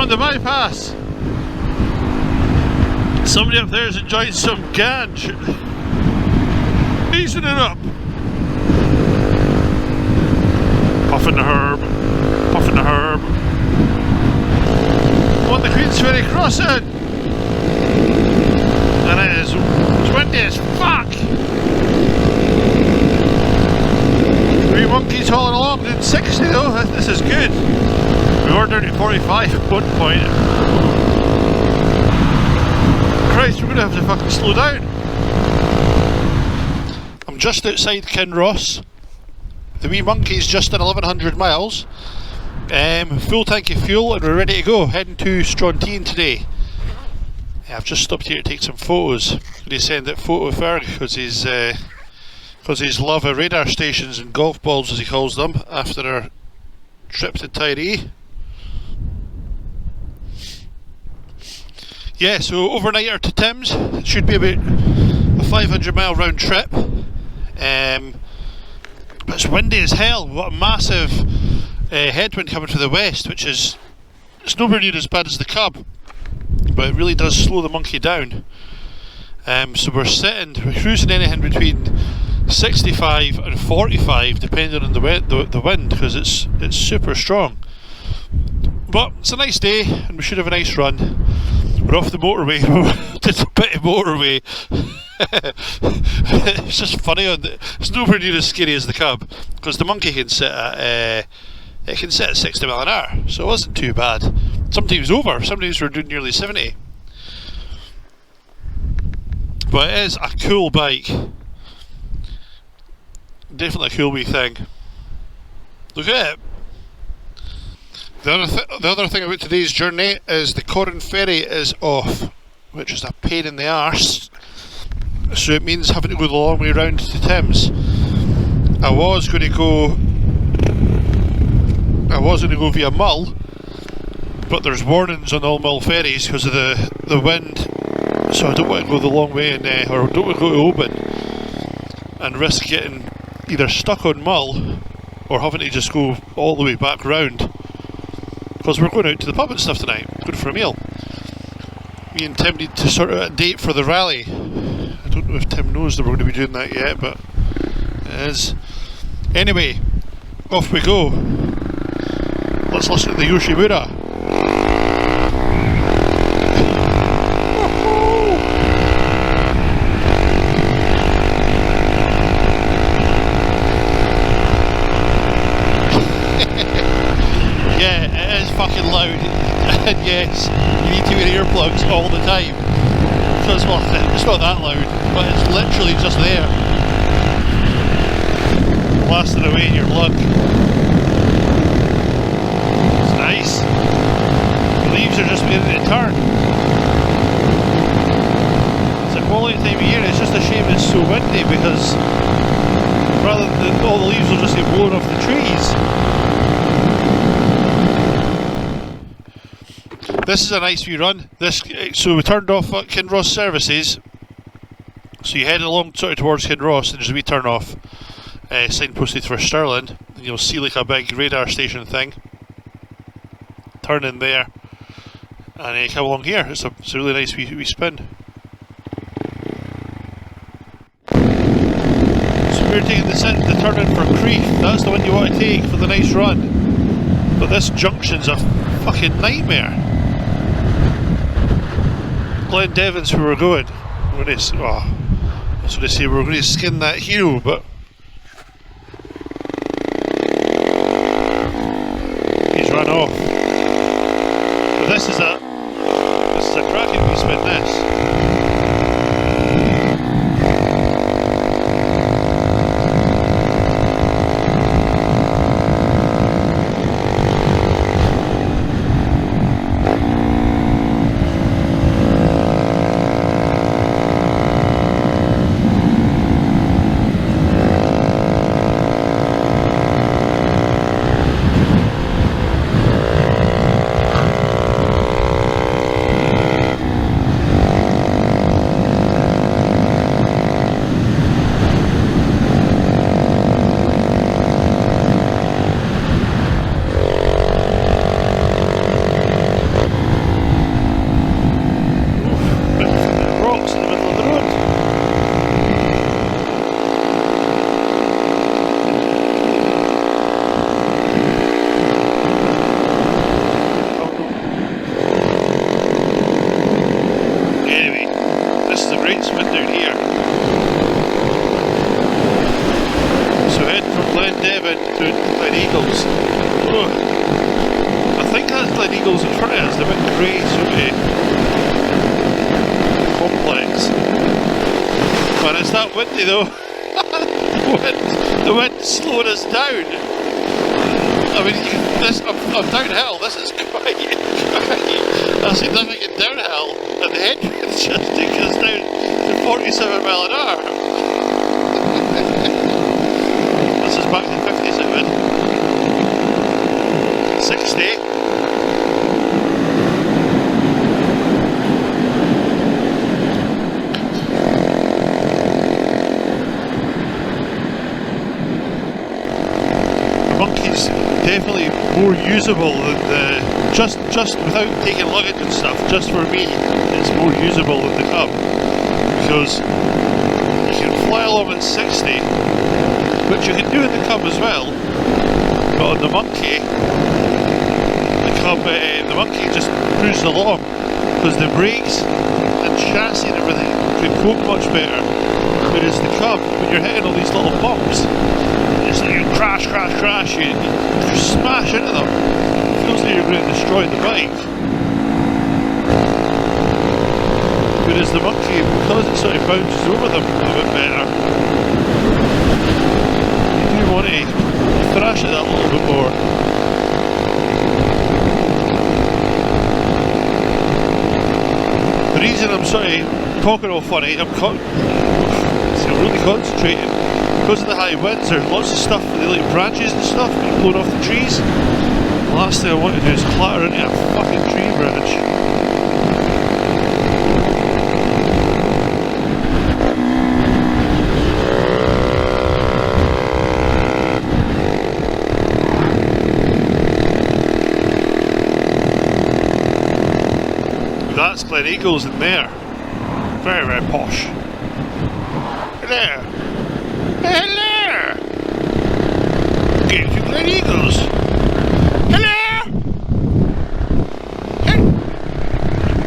on the bypass. Somebody up there is enjoying some ganj. Easing it up. Puffing the herb. Puffing the herb. On the Queen's Ferry crossing. And it is windy as fuck. Three monkeys hauling along doing 60 though. This is good. We were down at 45 at one point. Christ, we're going to have to fucking slow down. I'm just outside Kinross. The wee monkey's just done 1100 miles. Full tank of fuel and we're ready to go. Heading to Strontian today. I've just stopped here to take some photos. They send that photo of Ferg because his love of radar stations and golf balls as he calls them after our trip to Tyree. Yeah, so overnighter to Thames. It should be about a 500 mile round trip. But it's windy as hell. What a massive headwind coming from the west, which is, it's nowhere near as bad as the Cub, but it really does slow the monkey down. So we're cruising anything between 65 and 45 depending on the wind, because it's super strong. But it's a nice day and we should have a nice run. We're off the motorway. It's a bit of motorway. It's just funny. It's nowhere near as scary as the Cub, because the monkey can sit at 60 mile an hour, so it wasn't too bad. Sometimes over. Sometimes we're doing nearly 70. But it is a cool bike. Definitely a cool wee thing. Look at it. The other thing about today's journey is the Corran ferry is off, which is a pain in the arse. So it means having to go the long way round to Thames. I was going to go via Mull, but there's warnings on all Mull ferries because of the wind. So I don't want to go the long way or don't want to go to Oban and risk getting either stuck on Mull or having to just go all the way back round. Because we're going out to the pub and stuff tonight, going for a meal. Me and Tim need to sort out a date for the rally. I don't know if Tim knows that we're going to be doing that yet, but it is. Anyway, off we go. Let's listen to the Yoshimura. Fucking loud, and yes, you need to wear earplugs all the time. So it's not that loud, but it's literally just there, blasting away in your lung. It's nice. The leaves are just beginning to turn. It's a quality time of year. It's just a shame it's so windy, because rather than all the leaves will just get blown off the trees. This is a nice wee run. So we turned off at Kinross services. So you head along sort of towards Kinross, and there's a wee turn off signposted for Stirling, and you'll see like a big radar station thing. Turn in there, and come along here. It's a really nice wee spin. So we're taking the turn in for Crieff. That's the one you want to take for the nice run. But this junction's a fucking nightmare. Glendevon's where we're going. I was going to say we're going to skin that hero, but he's run off. But this is a cracking wee spin, this. Glendevon to Gleneagles. Oh, I think that's Gleneagles in front of us, the big grey sort of complex. Man, it's that windy though. The wind's slowing us down. I mean, I'm downhill, this is quite a significant downhill, and the headwind's just taking us down to 47 mile an hour. This is back to 57, 60. The Monkey's definitely more usable than the, just without taking luggage and stuff, just for me, it's more usable than the Cub, because you can fly along at 60, which you can do in the Cub as well, but on the Monkey, the Monkey just cruises along, because the brakes and chassis and everything can cope much better, whereas the Cub, when you're hitting all these little bumps, it's like you crash, you smash into them, it feels like you're going to destroy the bike. Whereas the Monkey, because it sort of bounces over them a bit better, you do want to thrash it a little bit more. The reason I'm sort of talking all funny, I'm really concentrating, because of the high winds, there's lots of stuff, the like branches and stuff being blown off the trees. The last thing I want to do is clatter into a fucking tree branch. That's Gleneagles in there. Very, very posh. Hello! Hello! Getting to Gleneagles. Hello!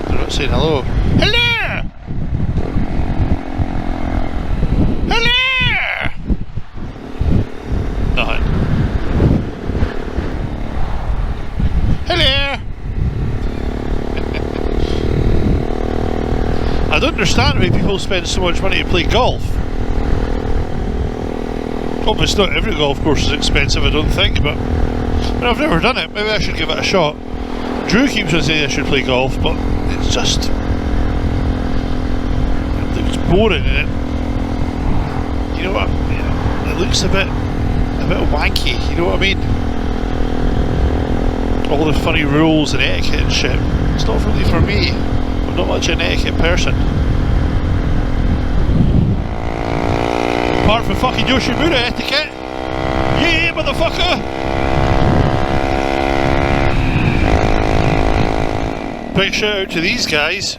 They're not saying hello. Hello! Hello! Nothing. Hello! I don't understand why people spend so much money to play golf. Obviously not every golf course is expensive, I don't think, but I've never done it. Maybe I should give it a shot. Drew keeps on saying I should play golf, but it's just, it looks boring in it. You know what? It looks a bit wanky. You know what I mean? All the funny rules and etiquette and shit. It's not really for me. I'm not much an etiquette person. Apart from fucking Yoshimura etiquette. Yeah, motherfucker! Big shout out to these guys.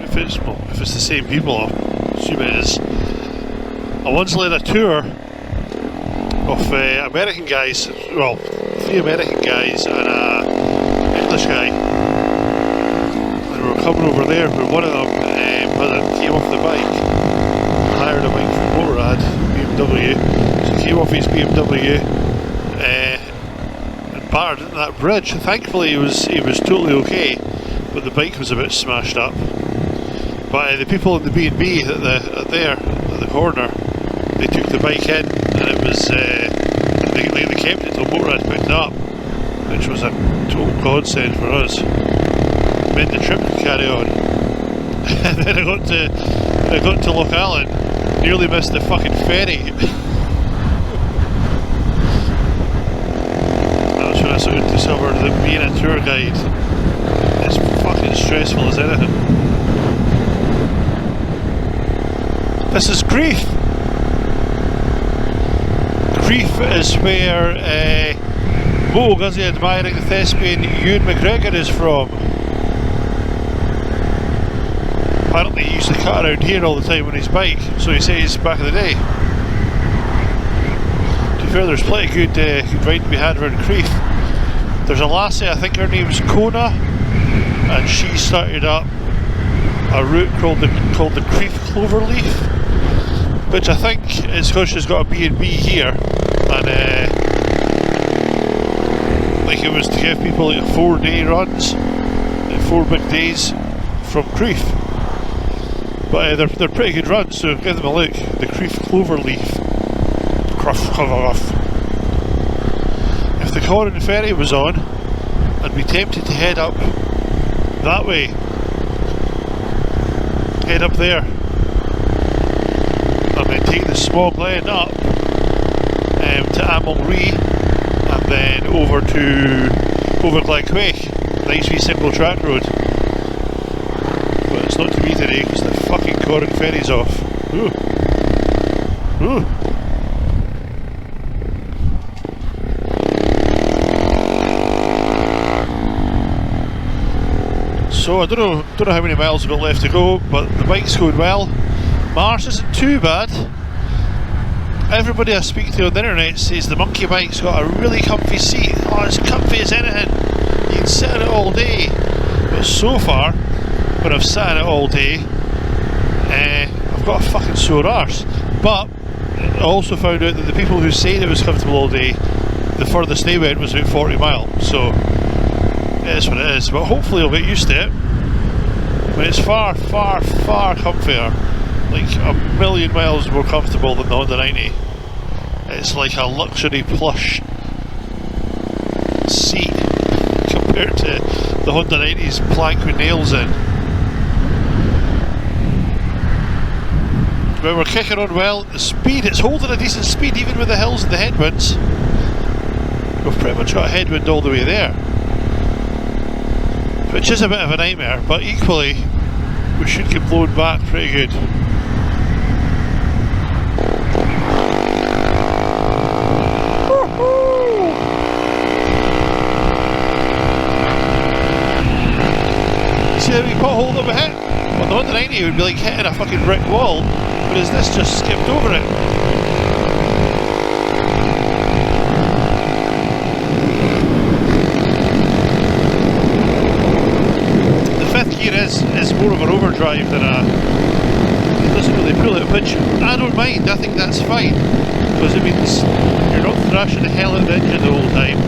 If it's the same people, I assume it is. I once led a tour of American guys, well, 3 American guys and an English guy. And we were coming over there, where one of them came off the bike, hired a bike from Motorrad, BMW, so he came off his BMW and battered into that bridge. Thankfully he was totally okay, but the bike was a bit smashed up. But the people in the B&B at the corner, they took the bike in, and it was they kept it till Motorrad picked it up, which was a total godsend for us. Made the trip to carry on. And then I got to Loch Allen, nearly missed the fucking ferry. That's when I sort of discovered that being a tour guide is fucking stressful as anything. This is Grief. Grief is where Mo Guzzy admiring thespian Ewan McGregor is from. Apparently he used to cut around here all the time on his bike, so he says back in the day. To be fair, there's plenty of good riding to be had around Grief. There's a lassie, I think her name's Kona, and she started up a route called the Grief Cloverleaf, which I think is because she's got a B&B here, and like it was to give people like 4-day runs, like 4 big days from Crieff. But they're pretty good runs, so give them a look. The Crieff Cloverleaf. If the Corran ferry was on, I'd be tempted to head up that way. Head up there. And then take the small Glen up to Amulree, and then over Glencoe. Nice wee single track road. But it's not to be today because the fucking Corran ferry's off. Ooh. Ooh. So I don't know how many miles I've got left to go, but the bike's going well. Marsh isn't too bad. Everybody I speak to on the internet says the Monkey bike's got a really comfy seat. Oh, it's comfy as anything. You can sit in it all day. But so far, when I've sat in it all day, I've got a fucking sore arse. But I also found out that the people who said it was comfortable all day, the furthest they went was about 40 miles. So it is what it is, but hopefully I'll get used to it. But it's far, far, far comfier, like a million miles more comfortable than the Honda 90. It's like a luxury plush seat compared to the Honda 90's plank with nails in. But we're kicking on well. The speed, it's holding a decent speed even with the hills and the headwinds. We've pretty much got a headwind all the way there, which is a bit of a nightmare, but equally we should get blown back pretty good. See how we pothole that we hit? Well, the Honda 90 would be like hitting a fucking brick wall, whereas this just skipped over it. Gear is more of an overdrive than it doesn't really pull out a pitch. I don't mind, I think that's fine, because it means you're not thrashing the hell out of the engine the whole time.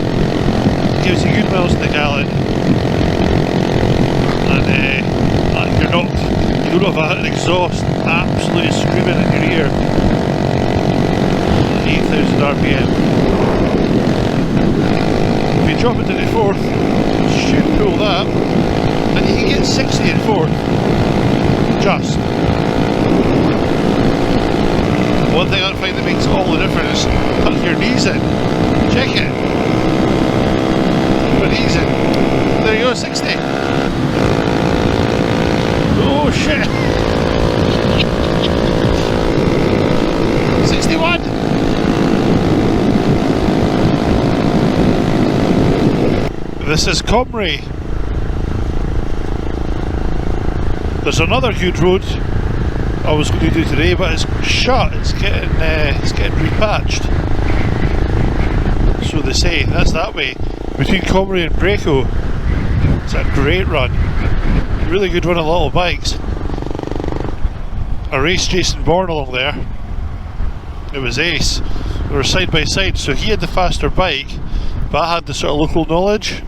It gives you good miles to the gallon, and you don't have an exhaust absolutely screaming in your ear. 8,000 RPM. If you drop it to the fourth, you should pull that. And you can get 60 in fourth, just. One thing I find that makes all the difference is putting your knees in. Check it. Put knees in. There you go, 60. Oh shit. 61. This is Comrie. There's another good road I was going to do today, but it's shut. It's getting repatched. So they say. That's that way between Comrie and Gleneagles. It's a great run. Really good run of little bikes. I raced Jason Bourne along there. It was ace. We were side by side, so he had the faster bike, but I had the sort of local knowledge,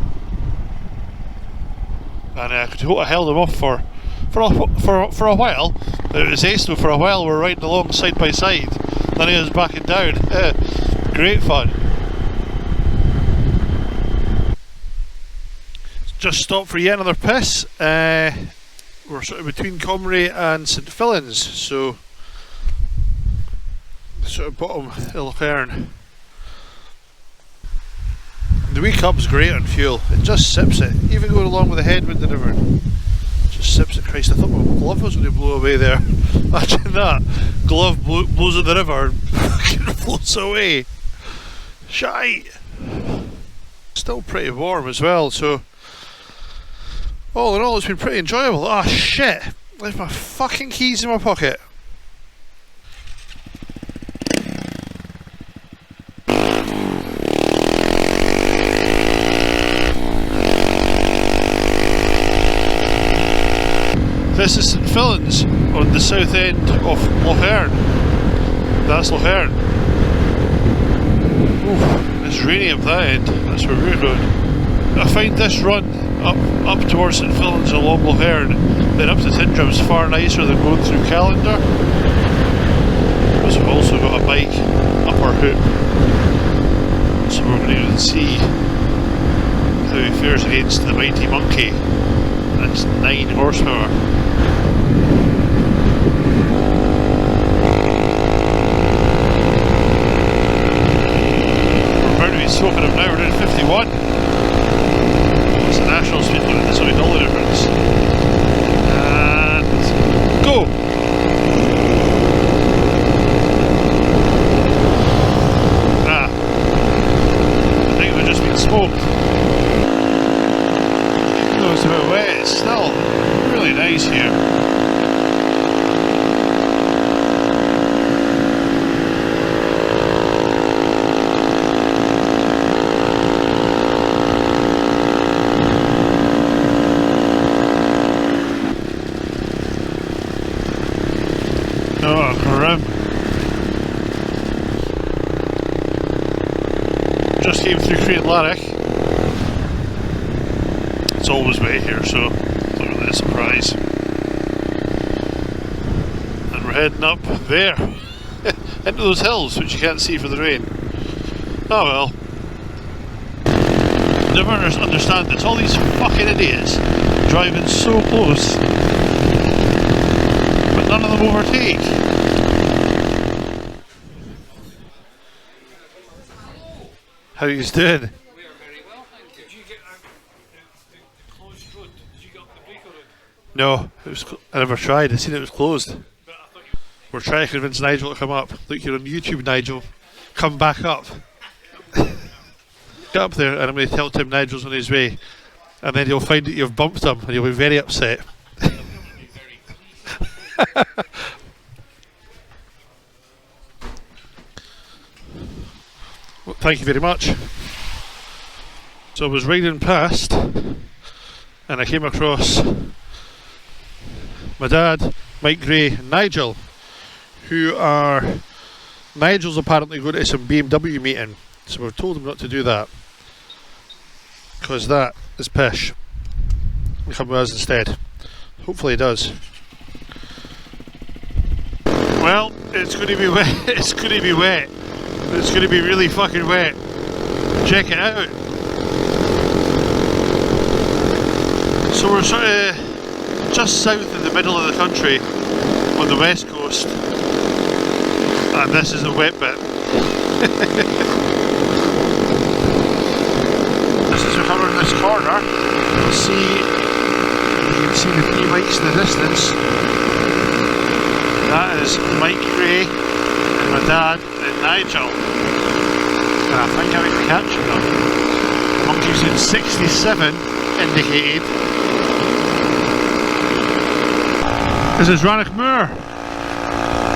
and I held him off for a while. It was ace though. For a while we were riding along side by side, then he was backing down. Great fun. Just stopped for yet another piss. We're sort of between Comrie and St Fillan's, so sort of bottom of Lochern. The wee cub's great on fuel. It just sips it, even going along with the headwind and everything. Just sips it. Christ, I thought my glove was going to blow away there. Imagine that. Glove blows in the river and fucking floats away. Shite. Still pretty warm as well, so all in all it's been pretty enjoyable. Ah shit! Left my fucking keys in my pocket. This is St Fillan's on the south end of Lochern. That's Lochern. it's raining up that end. That's where we're going. I find this run up towards St Phillips along Lothian, then up to Tindrum's far nicer than going through Callendar. Because we've also got a bike up our hoop, so we're going to see how he fares against the mighty Monkey. That's 9 horsepower. We're about to be smoking him now. We're doing 51. It's the national speed limit, that's only all the difference. And go! Ah, I think we've just been smoked. Even though it's a bit wet, it's still really nice here. Oh, crap. Just came through Gleneagles. It's always wet here, so not really a surprise. And we're heading up there into those hills, which you can't see for the rain. Oh well. Never understand this. All these fucking idiots driving so close, but none of them overtake. How you doing? We are very well, thank you. Did you get out the closed road? Did you get up the breaker road? No, it was. I never tried. I seen it was closed. We're trying to convince Nigel to come up. Look, you're on YouTube, Nigel. Come back up. Get up there, and I'm going to tell Tim Nigel's on his way, and then he'll find that you've bumped him, and he'll be very upset. Well, thank you very much. So I was riding past, and I came across my dad, Mike Gray, and Nigel, who are... Nigel's apparently going to some BMW meeting, so we've told him not to do that, because that is pish. He'll come with us instead. Hopefully he does. Well, it's going to be wet. It's going to be wet. It's going to be really fucking wet. Check it out. So we're sort of just south in the middle of the country on the west coast, and this is the wet bit. Just as we come around this corner, you can see the three bikes in the distance. That is Mike Gray and my dad and Nigel, and I think I might be catching them. Monkey's in 67 indicated. This is Rannoch Moor.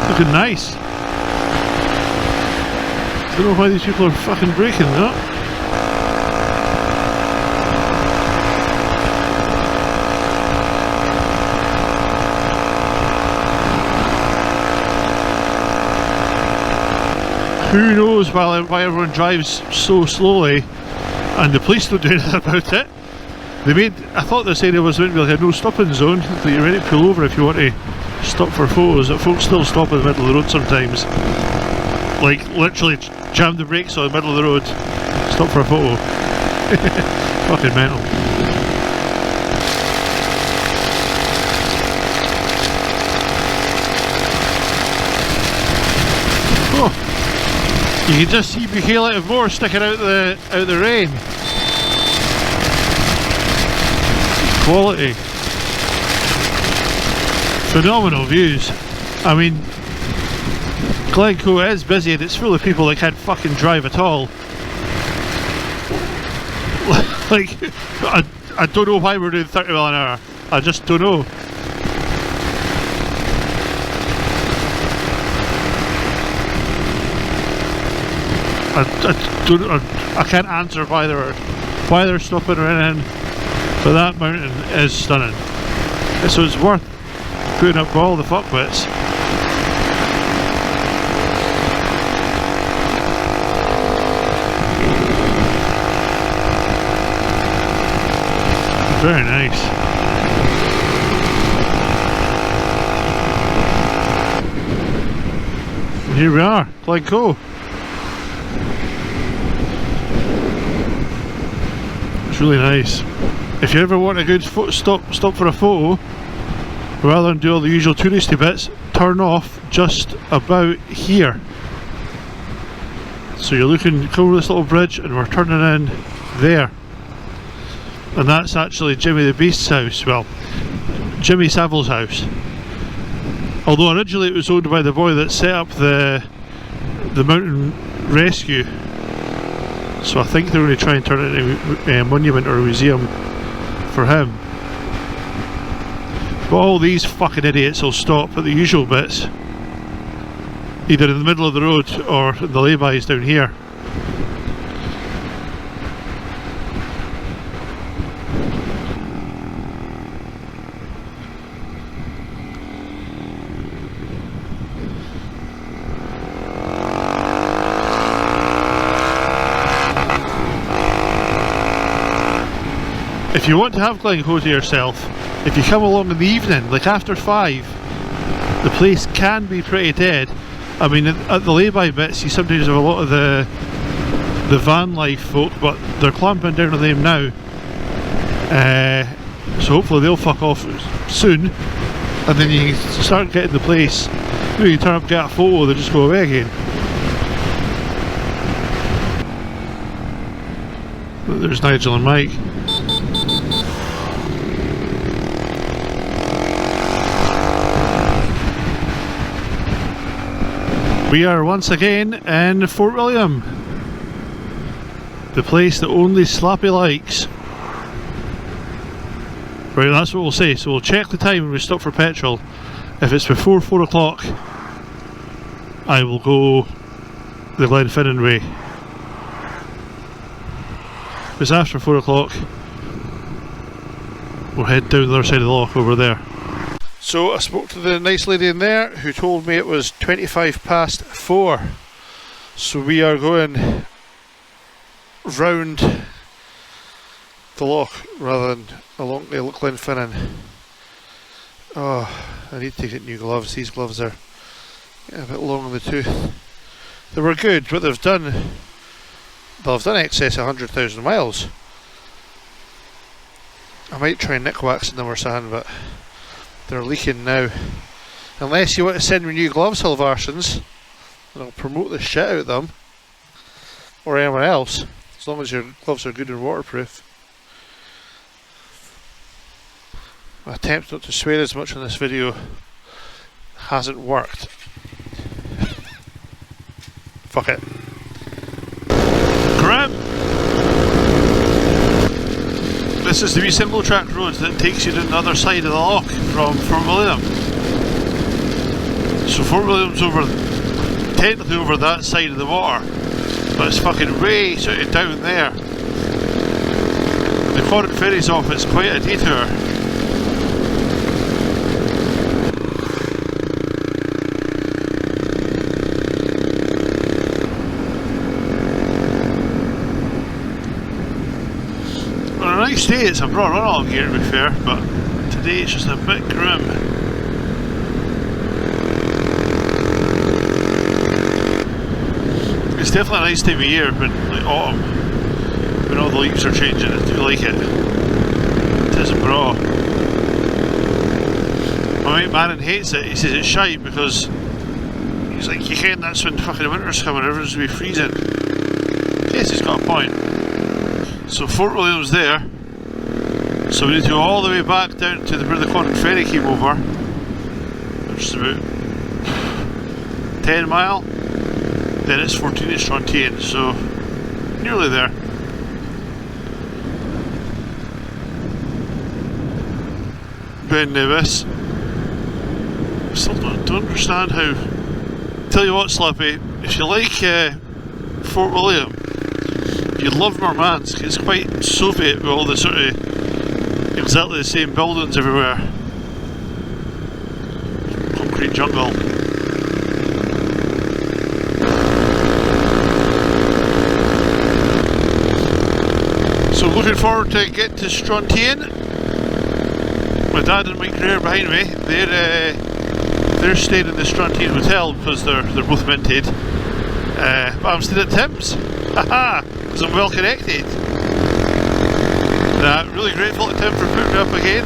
Looking nice. I don't know why these people are fucking braking that. Who knows why everyone drives so slowly and the police don't do anything about it. I thought this area was meant to be like a no stopping zone, that you're ready to pull over if you want to stop for photos, but folks still stop in the middle of the road sometimes. Like literally jam the brakes on the middle of the road, stop for a photo. Fucking mental. Oh, you can just see Michaela and Moore sticking out the rain. Quality. Phenomenal views. I mean, Glencoe is busy and it's full of people that can't fucking drive at all. Like, I don't know why we're doing 30 mile an hour. I just don't know. I can't answer why they're stopping or anything, but that mountain is stunning. So it's worth putting up all the fuck bits. Very nice. And here we are, Glencoe. It's really nice. If you ever want a good stop for a photo, rather than do all the usual touristy bits, turn off just about here. So you're looking, come over this little bridge and we're turning in there. And that's actually Jimmy the Beast's house, well, Jimmy Savile's house. Although originally it was owned by the boy that set up the mountain rescue. So I think they're going to try and turn it into a monument or a museum for him. But all these fucking idiots will stop at the usual bits, either in the middle of the road or in the laybys down here. If you want to have Glencoe to yourself, if you come along in the evening, like after 5, the place can be pretty dead. I mean, at the lay-by bits you sometimes have a lot of the van life folk, but they're clamping down on them now. So hopefully they'll fuck off soon, and then you can start getting the place. You turn up, get a photo, they just go away again. There's Nigel and Mike. We are once again in Fort William, the place that only Slappy likes. Right, that's what we'll say. So we'll check the time when we stop for petrol. If it's before 4 o'clock, I will go the Glenfinnan way. If it's after 4 o'clock, we'll head down the other side of the loch over there. So I spoke to the nice lady in there who told me it was 25 past 4. So we are going round the loch rather than along the Glenfinnan. Oh, I need to get new gloves. These gloves are a bit long in the tooth. They were good, but they've done excess of 100,000 miles. I might try nick waxing them or something, but they're leaking now. Unless you want to send me new gloves, Hilvarsons, and I'll promote the shit out of them. Or anyone else, as long as your gloves are good and waterproof. My attempt not to swear as much on this video hasn't worked. Fuck it. Grim! This is the wee single track road that takes you to the other side of the loch from Fort William. So Fort William's technically over that side of the water, but it's fucking way sort of down there. The Corran ferry's off, it's quite a detour. Nice day, it's a brought run all gear to be fair, but today it's just a bit grim. It's definitely a nice time of year, but like autumn, when all the leaves are changing, I do like it. It is a bra. My mate Marin hates it, he says it's shite because he's like, you can't, that's when fucking winter's coming, everyone's going to be freezing. Yes, he's got a point. So Fort William's there. So we need to go all the way back down to where the Corran ferry came over, which is about 10 mile. Then it's 14 at Strontian, so nearly there. Ben Nevis. Still don't understand how. Tell you what, Slappy, if you like Fort William, you'd love Murmansk. It's quite Soviet with all the sort of exactly the same buildings everywhere. Concrete jungle. So looking forward to get to Strontian. My dad and my career behind me, they're staying in the Strontian hotel because they're both minted. But I'm staying at Tim's, haha, because I'm well connected. Really grateful to Tim for putting me up again.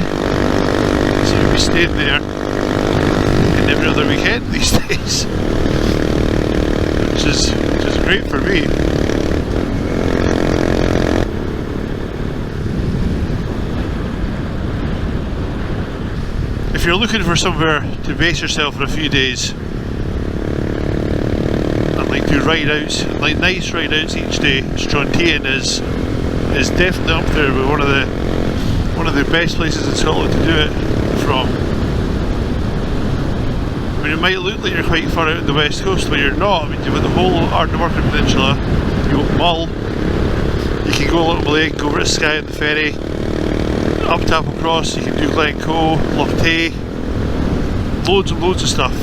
So we'll be staying there in every other weekend these days, which is great for me. If you're looking for somewhere to base yourself for a few days and like do ride outs, like nice ride outs each day, Strontian is definitely up there with one of the best places in Scotland to do it from. I mean, it might look like you're quite far out on the west coast, but you're not. I mean, you've got the whole Ardnamurchan Peninsula, you've got Mull, you can go a little lake, go over to Skye on the ferry, up to Applecross, you can do Glencoe, Loch Tay, loads and loads of stuff.